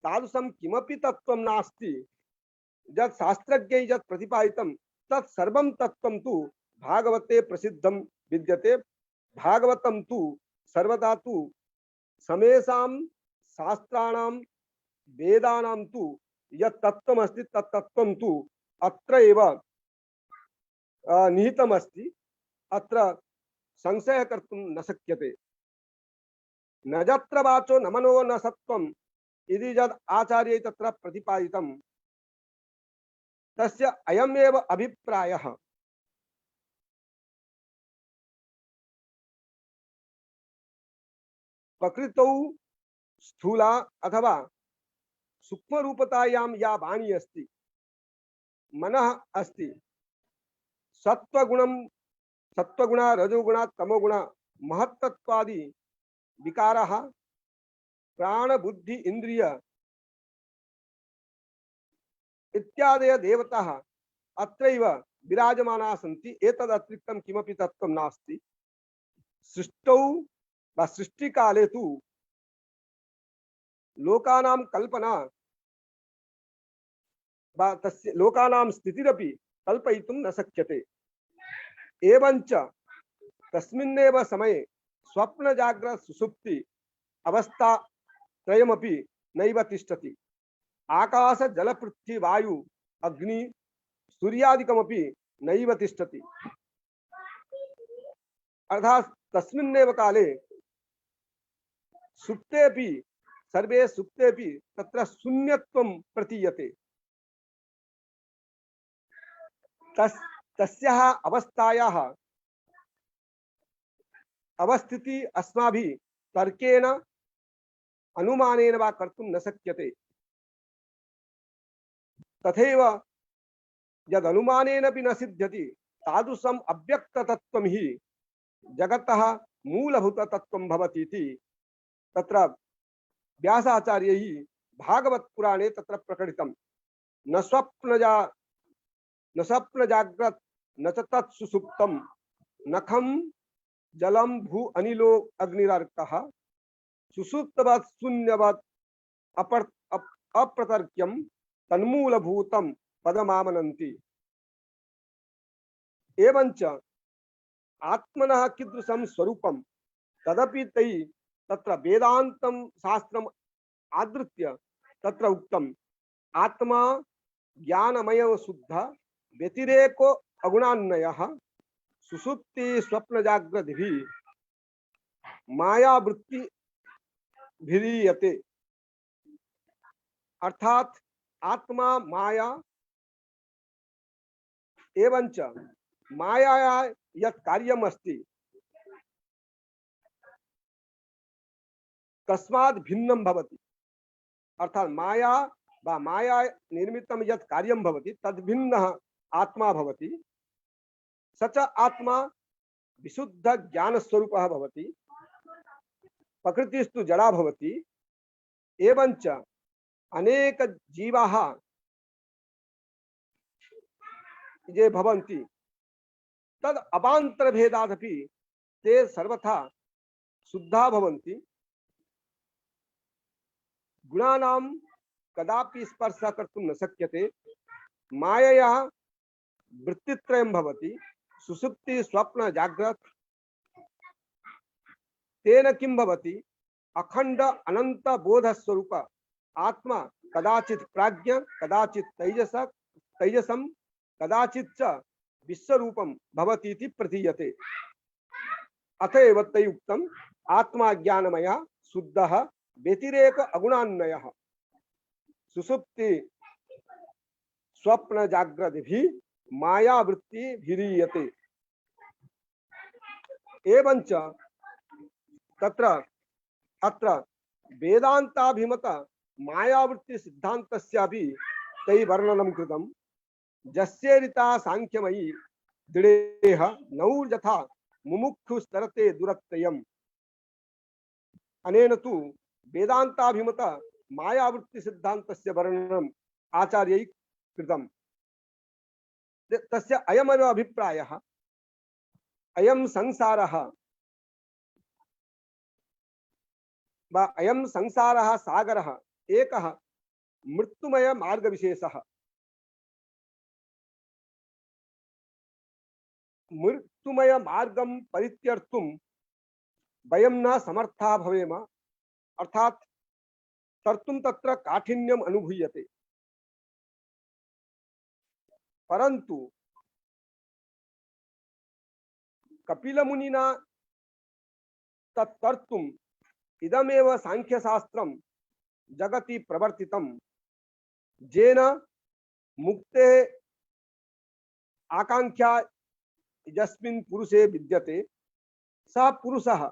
तादृशं किमपि तत्त्वं नास्ति यत् शास्त्रज्ञैः यत् प्रतिपादितं तत् सर्वं तत्त्वं तु भागवते प्रसिद्धं विद्यते। भागवतं तु सर्वदा तु समेषां शास्त्राणां वेदानां तु यत् तत्त्वम् अस्ति तत् तत्त्वं तु अत्र एव निहितम् अस्ति। अत्र संशयः कर्तुं न शक्यते। न यत्र वाचो न मनो न सत्त्वम् इति यद् आचार्यैः तत्र प्रतिपादितं तस्य अयमेव अभिप्रायः। प्रकृतौ स्थूला अथवा सूक्ष्म रूपतायां या वाणी अस्ति मनः अस्ति सत्वगुण रजोगुण तमोगुण महत्तत्वादि विकारः प्राण बुद्धि इंद्रिय इत्यादय देवताः अत्रैव विराजमानाः सन्ति। एतद् अतिरिक्तं किमपि तत्त्वं नास्ति। सृष्टौ वा सृष्टिकाले तु लोकानां कल्पना वा तस्य लोकानां स्थितिरपि कल्पयितुं न शक्यते। एवञ्च तस्मिन्नेव समये स्वप्न जाग्रत् सुषुप्ति अवस्था त्रयमपि नैव तिष्ठति। आकाश जल पृथ्वी वायु अग्नि सूर्यादिकमपि नैव तिष्ठति। अर्थात् तस्मिन्नेव काले सुप्तेपि सर्वे सुप्तेपि तत्र शून्यत्वं प्रतीयते। तस्याः अवस्थायाः अवस्थिति अस्माभिः तर्केण अनुमानेन वा कर्तुं न शक्यते। तथैव यद अनुमानेन अपि न सिद्ध्यति तादृशम् अव्यक्ततत्त्वं हि जगतः मूलभूततत्त्वं भवति इति तत्र व्यासाचार्यैः भागवतपुराणे तत्र प्रकटितं। न स्वप्न जाग्रत् न च तत् सुसुप्तं नखं जलम भू अनिलो अग्निरर्कः सुसुप्तवत् शून्यवत् अप्रतर्क्यं तन्मूलभूतं पदमामनन्ति। एवंच आत्मनः कीदृशं स्वरूपं तदपि तैः तत्र वेदान्तं शास्त्रम् आदृत्य तत्र उक्तम्। आत्मा ज्ञानमय शुद्ध व्यतिरेको अगुणान्वयः सुसुप्ति स्वप्न जागृति मायावृत्ति भिरीयते। अर्थात आत्मा माया एवंच मायाया यत् कार्यम् अस्ति तस्मात् भिन्नं भवति। अर्थात माया वा माया निर्मितं यत् कार्यं भवति तद्भिन्नः आत्मा भवति। स च आत्मा विशुद्ध ज्ञान स्वरूपः भवति। प्रकृतिस्तु जड़ा भवति। एवंच अनेक जीवाः ये भवन्ति तद अवान्तर भेदादपि ते सर्वथा शुद्धा भवन्ति। गुणानां कदापि स्पर्श कर्तुं न शक्यते। मायया वृत्तित्रयं भवति सुषुप्ति स्वप्न जाग्रत्। तेन किं भवति अखंड अनंत बोध स्वरूप आत्मा कदाचित् प्राज्ञ कदाचित् तैजसं कदाचित् च विश्वरूपं भवति इति प्रतीयते। अतएव तैः उक्तम् आत्मा ज्ञानमय शुद्धः व्यतिरेक अगुणान्वयः सुषुप्ति स्वप्न जाग्रद्भिः मायावृत्ति भिरीयते। एवंच तत्र अत्र वेदांताभिमत मायावृत्ति सिद्धान्तस्यापि तैः वर्णनं कृतं। जस्येरिता सांख्यमयी दृढेह नौ यथा मुमुक्षुस्तरते दुरत्ययम्। अनेन तु वेदांताभिमत मायावृत्ति सिद्धान्तस्य वर्णनम् आचार्यैः कृतम्। तस्य अयमेव अभिप्रायः अयं संसारः वा अयं संसारः सागरः एकः मृत्युमय मार्ग विशेषः। मृत्युमय मार्गं परित्यर्तुं वयं न समर्थाः भवेम। अर्थात तर्तुं तत्र काठिन्यम् अनुभूयते। परंतु कपिल मुनिना तत्तर्तुम् इदमेव सांख्यशास्त्रं जगति प्रवर्तितं जेन मुक्ते आकांक्षा यस्मिन् पुरुषे विद्यते सः पुरुषः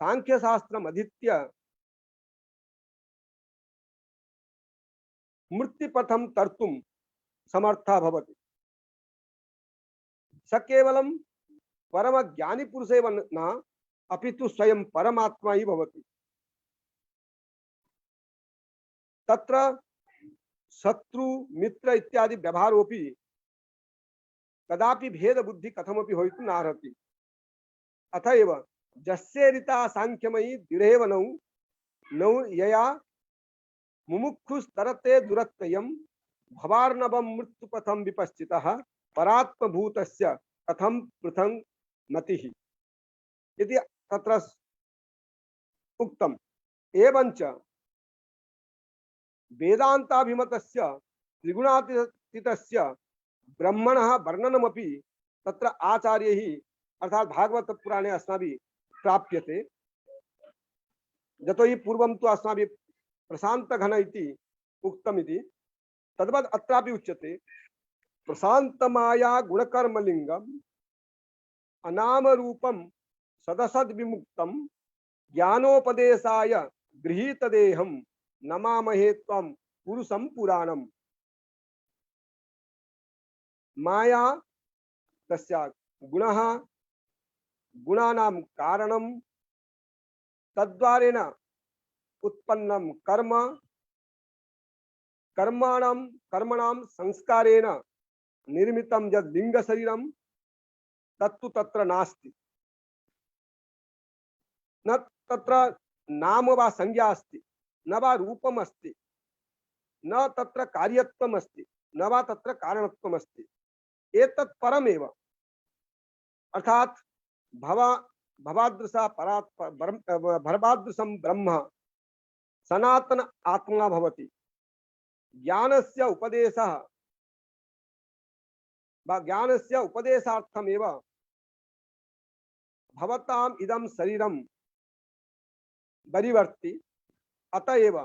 सांख्यशास्त्रम् अधीत्य मृत्युपथं तर्तुं समर्थः भवति। स केवलं परम ज्ञानी पुरुषेव न अपितु स्वयं परमात्मा ही भवति। तत्र शत्रु मित्र इत्यादि व्यवहारोपि कदापि भेद बुद्धि कथमपि होइतुं नार्हति। अतएव जस्येरिता सांख्यमयी दृढेव नौ यया मुमुक्षुस्तरते दुरत्ययम् भवार्णवं मृत्युपथं विपश्चितः परात्मभूतस्य कथं पृथंग मतिः इति तत्र उक्तम्। एवंच वेदांताभिमतस्य त्रिगुणातीतस्य ब्रह्मणः वर्णनमपि तत्र आचार्यैः अर्थात भागवत पुराणे अस्माभिः प्राप्यते। यतोहि पूर्वं तु अस्माभिः प्रशांत घन इति उक्तमिति तद्वत् अत्रापि उच्यते। प्रशांतमाया गुणकर्मलिंगम अनाम रूपम सदसद विमुक्तम ज्ञानोपदेशाय गृहीत देहम नमामहे त्वं पुरुषं पुराणम। माया तस्या गुणः गुणानां कारणं तद्वारेण उत्पन्नं कर्म कर्मणां संस्कारेण निर्मितं यद् लिंग शरीरं तत्तु तत्र नास्ति। न तत्र नाम वा संज्ञा अस्ति, न वा रूपम् अस्ति, न तत्र कार्यत्वम् अस्ति, न वा तत्र कारणत्वम् अस्ति। एतत् परमेव, अर्थात भवादृशा भरभादृशं ब्रह्म सनातन आत्मा भवति। ज्ञानस्य उपदेशः ज्ञानस्य उपदेशार्थमेव भवताम् इदं शरीरं परिवर्ति। अतएव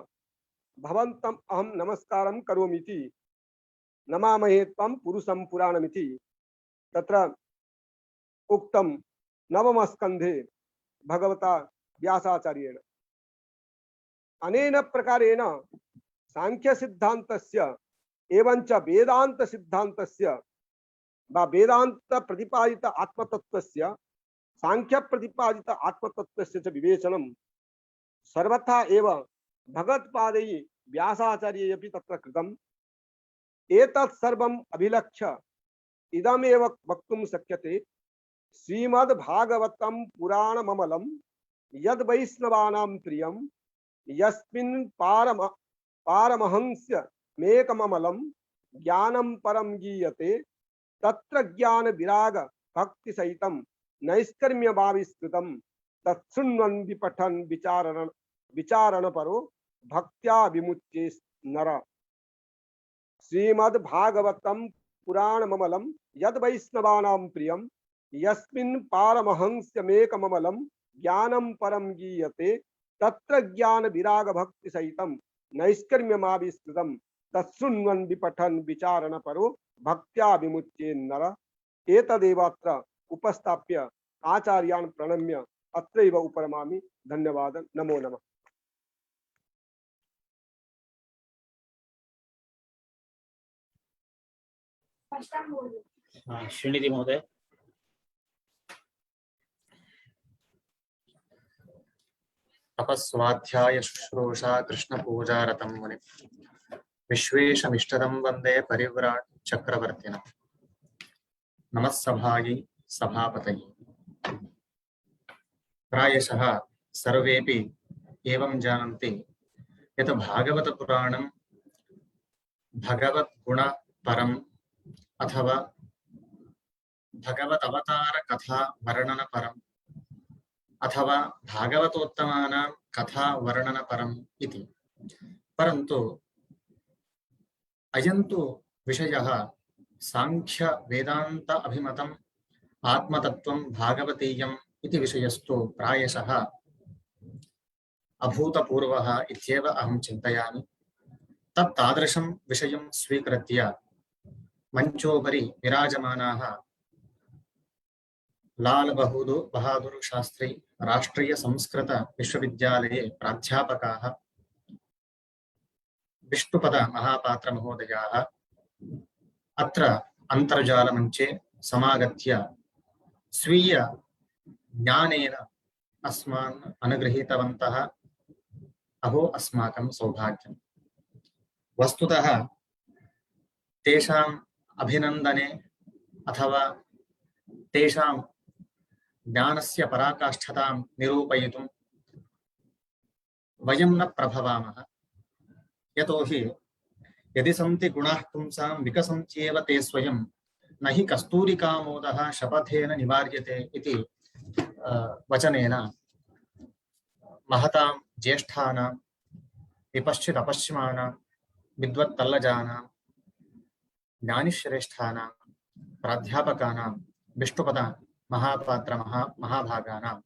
भवन्तम् अहं नमस्कारं करोमीति नमामहे त्वं पुरुषं पुराणमिति तत्र उक्तं नवम स्कंधे भगवता व्यासाचार्येण। अनेन प्रकारेण सांख्य सिद्धान्तस्य एवंच वेदांत सिद्धान्तस्य वेदांत प्रतिपादित आत्मतत्त्वस्य सांख्य प्रतिपादित आत्मतत्त्वस्य च विवेचनं सर्वथा एव भगवत्पादैः व्यासाचार्यैरपि तत्र कृतम्। एतत् सर्वम् अभिलक्ष्य इदमेव वक्तुं शक्यते श्रीमद्भागवतं पुराणममलं यद् वैष्णवानां प्रियं यस्मिन् पारमहंस्यमेकममलं ज्ञानं परं गीयते तत्र ज्ञान विराग भक्ति सहितं नैष्कर्म्यभाविष्कृतं तत्शृण्वन् विपठन् विचारण परो भक्त्या विमुच्ये नर। श्रीमद्भागवतं पुराणममलं यद् वैष्णवानां प्रियं यस्मिन् पारमहंस्यमेकममलं ज्ञानं परं गीयते तत्र ज्ञान विराग भक्ति सहितं नैष्कर्म्यमाविष्कृतं तत्शृण्वन् विपठन् विचारण परो भक्त्या विमुच्ये नर। एतदेवात्र उपस्थाप्य आचार्यान् प्रणम्य अत्रैव उपरमामि। धन्यवाद। नमो नमः। श्रीनिधि महोदय। तपस्वाध्याय शुश्रूषा कृष्ण पूजा रतं मुनि विश्वेशमिष्टदं वन्दे परिव्राट चक्रवर्तिनः। नमः सभायै सभापतये। प्रायशः सर्वेपि एवं जानन्ति यत् भागवत पुराणं भगवत् गुण परम् अथवा भगवत अवतार कथा वर्णन परम् अथवा भागवतोत्तमानां कथा वर्णन परम् इति। परन्तु अयं तु विषयः सांख्य वेदांत अभिमतम् आत्मतत्त्वं भागवतीयम् इति विषयस्तु प्रायशः अभूतपूर्वः इत्येव अहं चिन्तयामि। तत्तादृशं विषयं स्वीकृत्य मञ्चोपरि विराजमानाः लाल बहादुर शास्त्री राष्ट्रीय संस्कृत विश्वविद्यालये प्राध्यापकाः विष्णुपद महापात्र महोदयाः अत्र अन्तर्जालमञ्चे समागत्य स्वीय ज्ञानेन अस्मान् अनुगृहीतवन्तः। अहो अस्माकं सौभाग्यम्। वस्तुतः तेषाम् अभिनन्दने अथवा तेषां ज्ञानस्य पराकाष्ठतां निरूपयितुं वयं न प्रभवामः। यतोहि यदि सन्ति गुणाः पुंसां विकसन्त्येव ते स्वयं न हि कस्तूरिकामोदः शपथेन निवार्यते इति वचनेन महतां ज्येष्ठानां विपश्चिदपश्चिमानां विद्वत्तल्लजानां ज्ञानिश्रेष्ठानां प्राध्यापकानां विष्णुपद महापात्र महाभागानां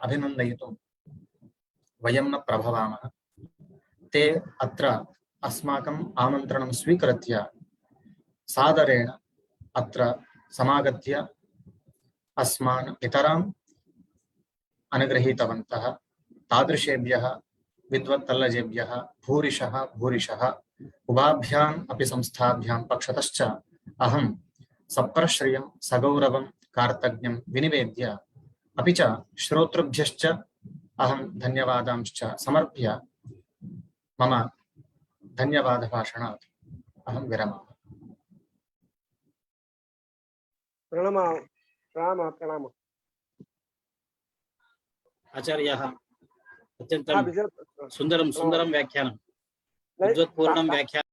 अभिनन्दयितुं वयं न प्रभवामः। ते अत्र अस्माकम् आमन्त्रणं स्वीकृत्य सादरेण अत्र समागत्य अस्मान् नितराम् अनुगृहीतवन्तः। तादृशेभ्यः विद्वत्तल्लजेभ्यः भूरिशः भूरिशः उभाभ्याम् अपि संस्थाभ्यां पक्षतश्च अहं सप्रश्रियं सगौरवं कार्तज्ञं विनिवेद्य अपि च श्रोतृभ्यश्च अहं धन्यवादांश्च समर्प्य मम धन्यवादभाषणात् अहं विरमामि। प्रणमामः प्रणमामः प्रणमामः। आचार्याः हाँ, अत्यन्तं विजय सुन्दरं व्याख्यानं, विद्वत्पूर्णं व्याख्यानं।